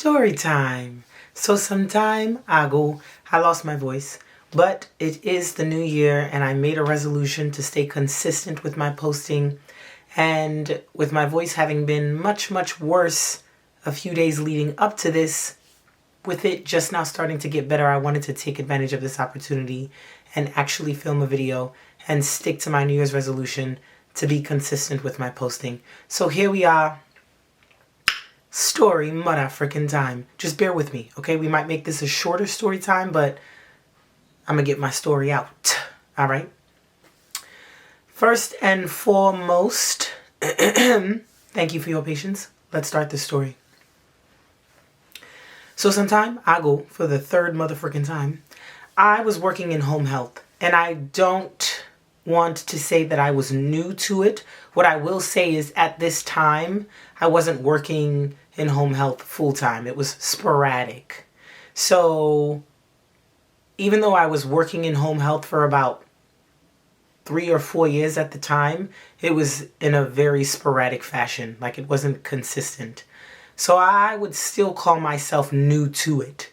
Story time. So sometime ago, I lost my voice, but it is the new year and I made a resolution to stay consistent with my posting. And with my voice having been much, much worse a few days leading up to this, with it just now starting to get better, I wanted to take advantage of this opportunity and actually film a video and stick to my New Year's resolution to be consistent with my posting. So here we are. Story motherfucking time. Just bear with me, okay? We might make this a shorter story time, but I'm gonna get my story out. All right? First and foremost, thank you for your patience. Let's start this story. So sometime ago, for the third motherfucking time, I was working in home health, and I don't want to say that I was new to it. What I will say is at this time, I wasn't working in home health full time. It was sporadic. So even though I was working in home health for about 3 or 4 years at the time, it was in a very sporadic fashion. Like it wasn't consistent. So I would still call myself new to it,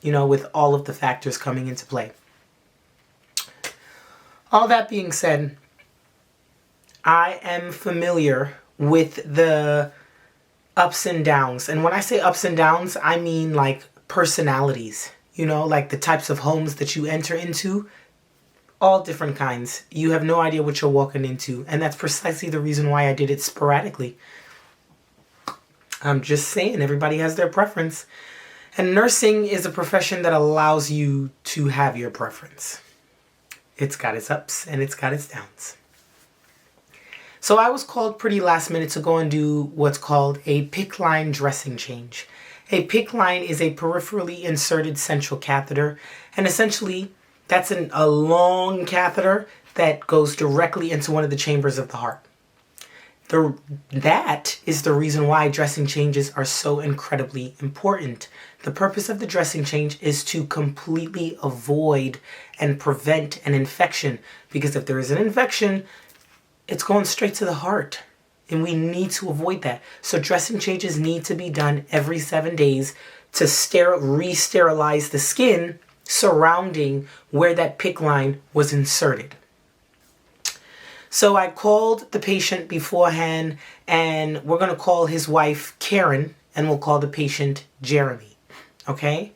you know, with all of the factors coming into play. All that being said, I am familiar with the ups and downs. And when I say ups and downs, I mean like personalities, you know, like the types of homes that you enter into, all different kinds. You have no idea what you're walking into. And that's precisely the reason why I did it sporadically. I'm just saying, everybody has their preference. And nursing is a profession that allows you to have your preference. It's got its ups and it's got its downs. So I was called pretty last minute to go and do what's called a PICC line dressing change. A PICC line is a peripherally inserted central catheter, and essentially that's a long catheter that goes directly into one of the chambers of the heart. That is the reason why dressing changes are so incredibly important. The purpose of the dressing change is to completely avoid and prevent an infection, because if there is an infection, it's going straight to the heart, and we need to avoid that. So dressing changes need to be done every 7 days to re-sterilize the skin surrounding where that PICC line was inserted. So I called the patient beforehand, and we're going to call his wife Karen, and we'll call the patient Jeremy. Okay?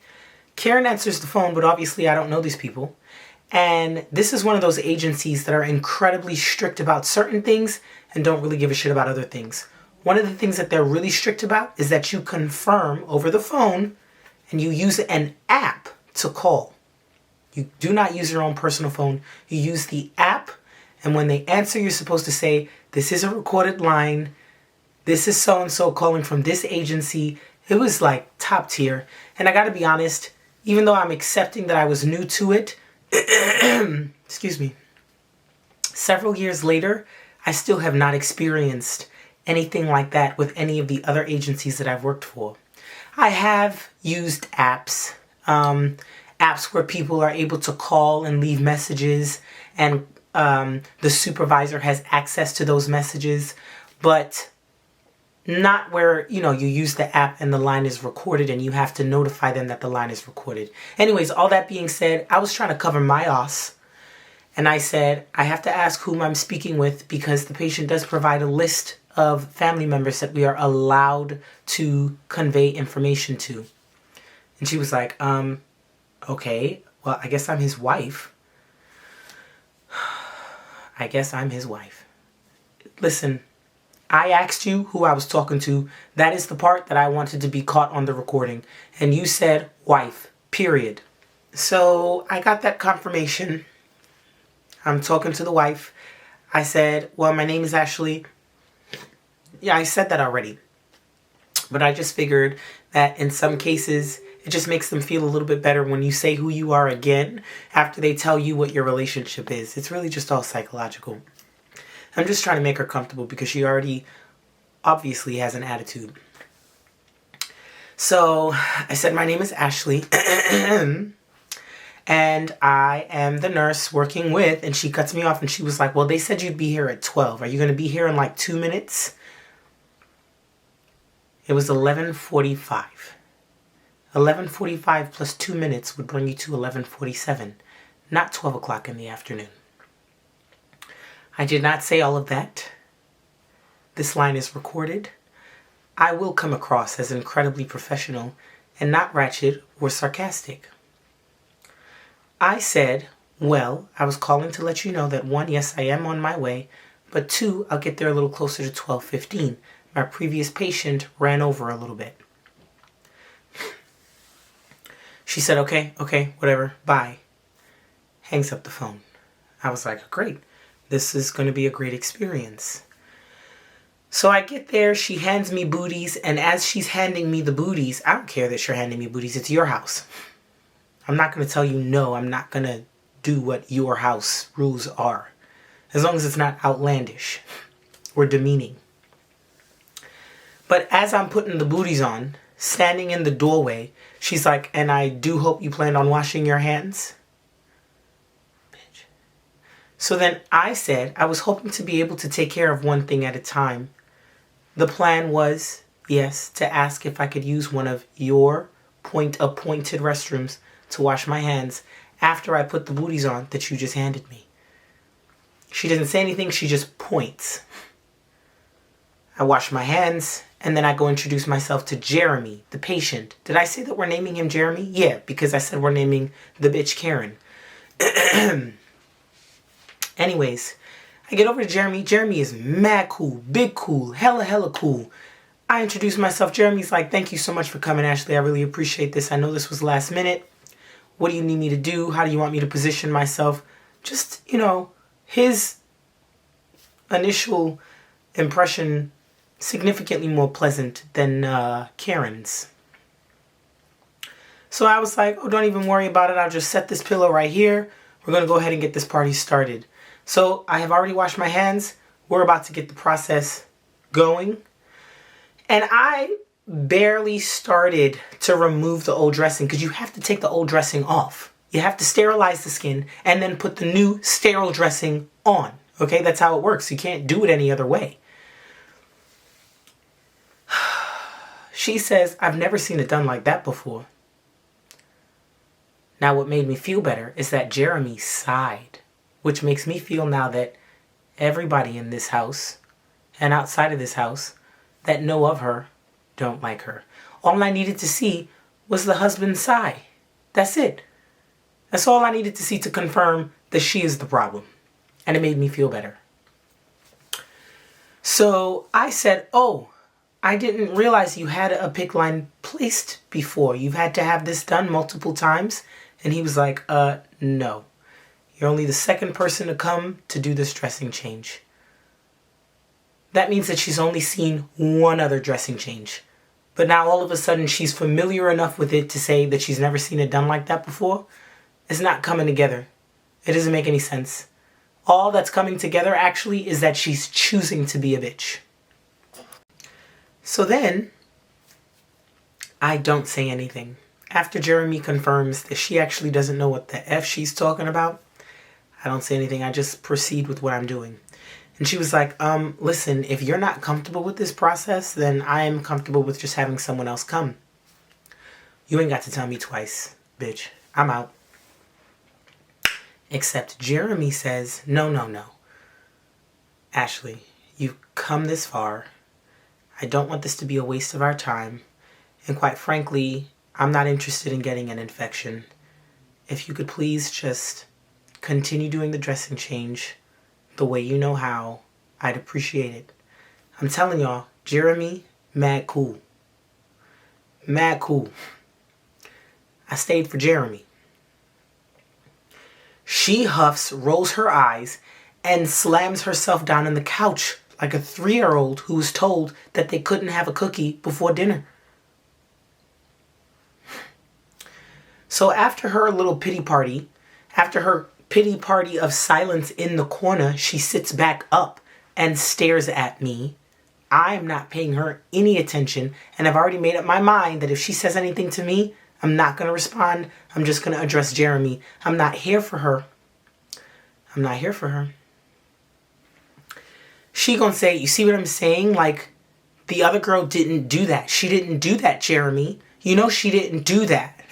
Karen answers the phone, but obviously I don't know these people. And this is one of those agencies that are incredibly strict about certain things and don't really give a shit about other things. One of the things that they're really strict about is that you confirm over the phone and you use an app to call. You do not use your own personal phone. You use the app, and when they answer, you're supposed to say, "This is a recorded line. This is so-and-so calling from this agency." It was like top tier. And I gotta be honest, even though I'm accepting that I was new to it, excuse me, several years later, I still have not experienced anything like that with any of the other agencies that I've worked for. I have used apps, apps where people are able to call and leave messages, and the supervisor has access to those messages, but not where, you know, you use the app and the line is recorded and you have to notify them that the line is recorded. Anyways, all that being said, I was trying to cover my ass. And I said, I have to ask whom I'm speaking with, because the patient does provide a list of family members that we are allowed to convey information to. And she was like, okay, well, I guess I'm his wife. I guess I'm his wife. Listen, I asked you who I was talking to. That is the part that I wanted to be caught on the recording. And you said wife, period. So I got that confirmation. I'm talking to the wife. I said, well, my name is Ashley. Yeah, I said that already. But I just figured that in some cases, it just makes them feel a little bit better when you say who you are again after they tell you what your relationship is. It's really just all psychological. I'm just trying to make her comfortable because she already obviously has an attitude. So I said, my name is Ashley and I am the nurse working with, and she cuts me off and she was like, well, they said you'd be here at 12. Are you going to be here in like 2 minutes? It was 11:45. 11:45 plus 2 minutes would bring you to 11:47, not 12 o'clock in the afternoon. I did not say all of that. This line is recorded. I will come across as incredibly professional and not ratchet or sarcastic. I said, well, I was calling to let you know that 1, yes, I am on my way, but 2, I'll get there a little closer to 12:15. My previous patient ran over a little bit. She said, okay, whatever, bye. Hangs up the phone. I was like, great. This is going to be a great experience. So I get there, she hands me booties, and as she's handing me the booties, I don't care that you're handing me booties, it's your house. I'm not going to tell you no, I'm not going to do what your house rules are. As long as it's not outlandish or demeaning. But as I'm putting the booties on, standing in the doorway, she's like, and I do hope you planned on washing your hands. Bitch. So then I said, I was hoping to be able to take care of one thing at a time. The plan was, yes, to ask if I could use one of your appointed restrooms to wash my hands after I put the booties on that you just handed me. She doesn't say anything, she just points. I wash my hands, and then I go introduce myself to Jeremy, the patient. Did I say that we're naming him Jeremy? Yeah, because I said we're naming the bitch Karen. Anyways, I get over to Jeremy. Jeremy is mad cool, big cool, hella cool. I introduce myself. Jeremy's like, thank you so much for coming, Ashley. I really appreciate this. I know this was last minute. What do you need me to do? How do you want me to position myself? Just, his initial impression significantly more pleasant than Karen's. So I was like, oh, don't even worry about it. I'll just set this pillow right here. We're going to go ahead and get this party started. So I have already washed my hands. We're about to get the process going. And I barely started to remove the old dressing because you have to take the old dressing off. You have to sterilize the skin and then put the new sterile dressing on. Okay, that's how it works. You can't do it any other way. She says, I've never seen it done like that before. Now what made me feel better is that Jeremy sighed, which makes me feel now that everybody in this house and outside of this house that know of her don't like her. All I needed to see was the husband's sigh. That's it. That's all I needed to see to confirm that she is the problem. And it made me feel better. So I said, oh, I didn't realize you had a PICC line placed before. You've had to have this done multiple times. And he was like, no. You're only the second person to come to do this dressing change. That means that she's only seen one other dressing change. But now all of a sudden she's familiar enough with it to say that she's never seen it done like that before. It's not coming together. It doesn't make any sense. All that's coming together actually is that she's choosing to be a bitch. So then, I don't say anything. After Jeremy confirms that she actually doesn't know what the F she's talking about, I don't say anything. I just proceed with what I'm doing. And she was like, listen, if you're not comfortable with this process, then I am comfortable with just having someone else come. You ain't got to tell me twice, bitch. I'm out. Except Jeremy says, no. Ashley, you've come this far. I don't want this to be a waste of our time. And quite frankly, I'm not interested in getting an infection. If you could please just continue doing the dressing change the way you know how, I'd appreciate it. I'm telling y'all, Jeremy, mad cool. Mad cool. I stayed for Jeremy. She huffs, rolls her eyes, and slams herself down on the couch like a 3-year-old who was told that they couldn't have a cookie before dinner. So after her little pity party, after her pity party of silence in the corner, she sits back up and stares at me. I'm not paying her any attention, and I've already made up my mind that if she says anything to me, I'm not going to respond. I'm just going to address Jeremy. I'm not here for her. I'm not here for her. She gonna say, you see what I'm saying? Like, the other girl didn't do that. She didn't do that, Jeremy. You know she didn't do that.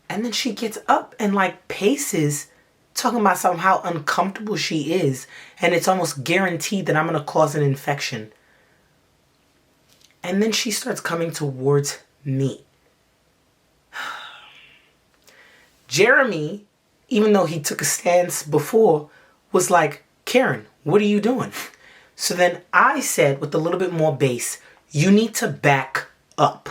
And then she gets up and like paces, talking about how uncomfortable she is. And it's almost guaranteed that I'm going to cause an infection. And then she starts coming towards me. Jeremy, even though he took a stance before, was like, Karen, what are you doing? So then I said, with a little bit more bass, you need to back up.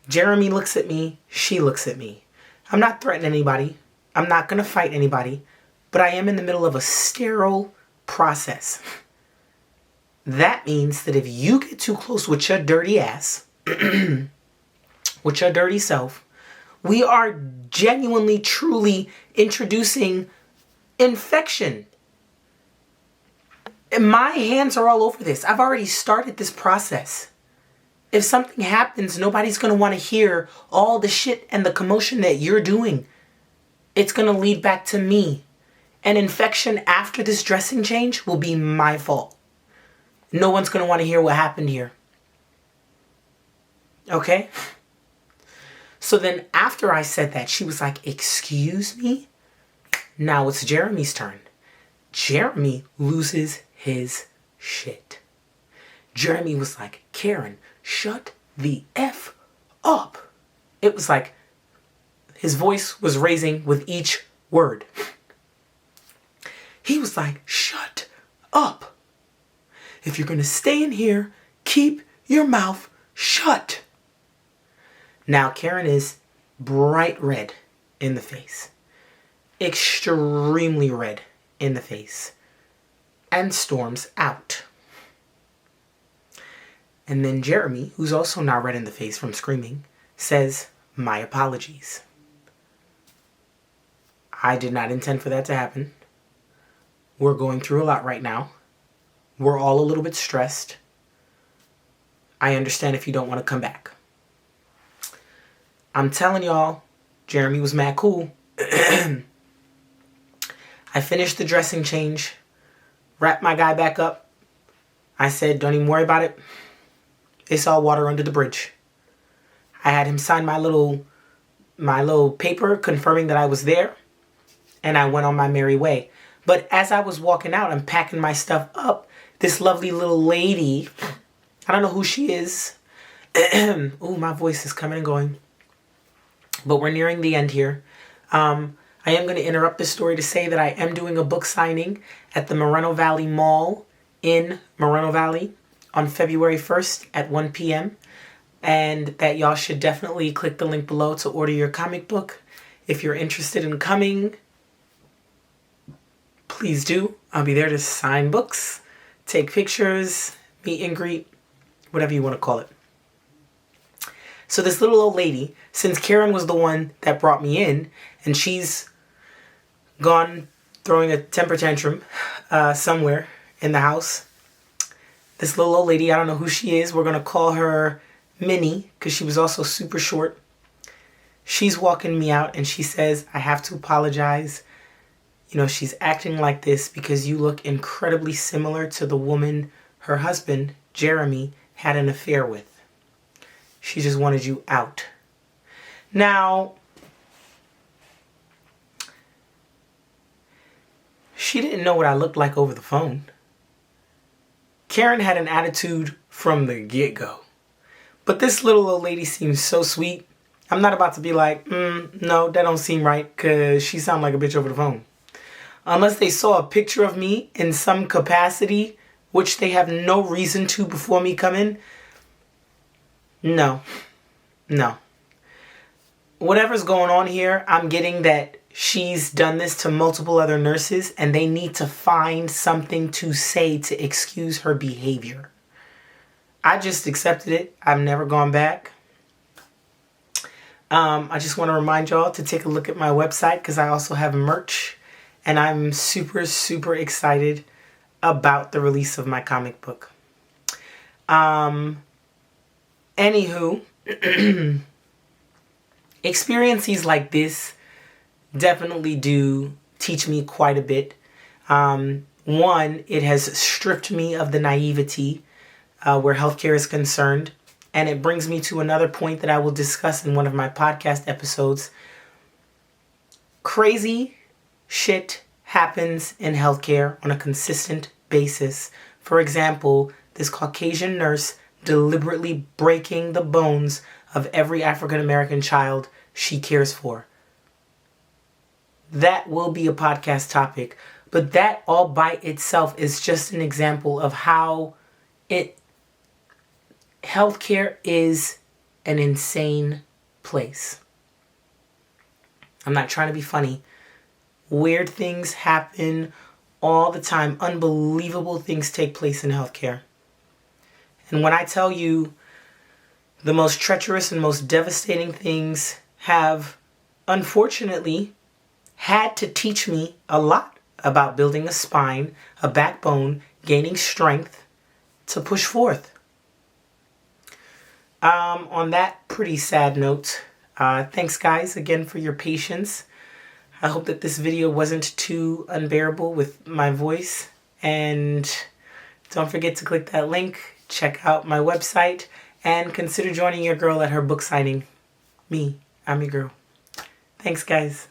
Jeremy looks at me. She looks at me. I'm not threatening anybody. I'm not going to fight anybody. But I am in the middle of a sterile process. That means that if you get too close with your dirty ass, with your dirty self, we are genuinely, truly introducing infection. And my hands are all over this. I've already started this process. If something happens, nobody's going to want to hear all the shit and the commotion that you're doing. It's going to lead back to me. An infection after this dressing change will be my fault. No one's going to want to hear what happened here. Okay? So then after I said that, she was like, excuse me? Now it's Jeremy's turn. Jeremy loses his shit. Jeremy was like, Karen, shut the F up. It was like his voice was raising with each word. He was like, shut up. If you're going to stay in here, keep your mouth shut. Now Karen is bright red in the face. Extremely red in the face. And storms out. And then Jeremy, who's also now red in the face from screaming, says, my apologies. I did not intend for that to happen. We're going through a lot right now. We're all a little bit stressed. I understand if you don't want to come back. I'm telling y'all, Jeremy was mad cool. I finished the dressing change, wrapped my guy back up. I said, don't even worry about it. It's all water under the bridge. I had him sign my little paper confirming that I was there, and I went on my merry way. But as I was walking out and packing my stuff up, this lovely little lady, I don't know who she is. Ooh, my voice is coming and going. But we're nearing the end here. I am going to interrupt this story to say that I am doing a book signing at the Moreno Valley Mall in Moreno Valley on February 1st at 1 p.m. And that y'all should definitely click the link below to order your comic book. If you're interested in coming, please do. I'll be there to sign books, take pictures, meet and greet, whatever you want to call it. So this little old lady, since Karen was the one that brought me in, and she's gone throwing a temper tantrum somewhere in the house, this little old lady, I don't know who she is, we're going to call her Minnie, because she was also super short. She's walking me out and she says, I have to apologize. You know, she's acting like this because you look incredibly similar to the woman her husband, Jeremy, had an affair with. She just wanted you out. Now, she didn't know what I looked like over the phone. Karen had an attitude from the get-go. But this little old lady seems so sweet. I'm not about to be like, no, that don't seem right, because she sounded like a bitch over the phone. Unless they saw a picture of me in some capacity, which they have no reason to before me come in. No. Whatever's going on here, I'm getting that she's done this to multiple other nurses and they need to find something to say to excuse her behavior. I just accepted it. I've never gone back. I just want to remind y'all to take a look at my website because I also have merch. And I'm super, super excited about the release of my comic book. Anywho, experiences like this definitely do teach me quite a bit. One, it has stripped me of the naivety where healthcare is concerned. And it brings me to another point that I will discuss in one of my podcast episodes. Crazy shit happens in healthcare on a consistent basis. For example, this Caucasian nurse deliberately breaking the bones of every African American child she cares for. That will be a podcast topic, but that all by itself is just an example of how healthcare is an insane place. I'm not trying to be funny. Weird things happen all the time. Unbelievable things take place in healthcare. And when I tell you the most treacherous and most devastating things have, unfortunately, had to teach me a lot about building a spine, a backbone, gaining strength to push forth. On that pretty sad note, thanks guys again for your patience. I hope that this video wasn't too unbearable with my voice. And don't forget to click that link, check out my website, and consider joining your girl at her book signing. I'm your girl. Thanks guys.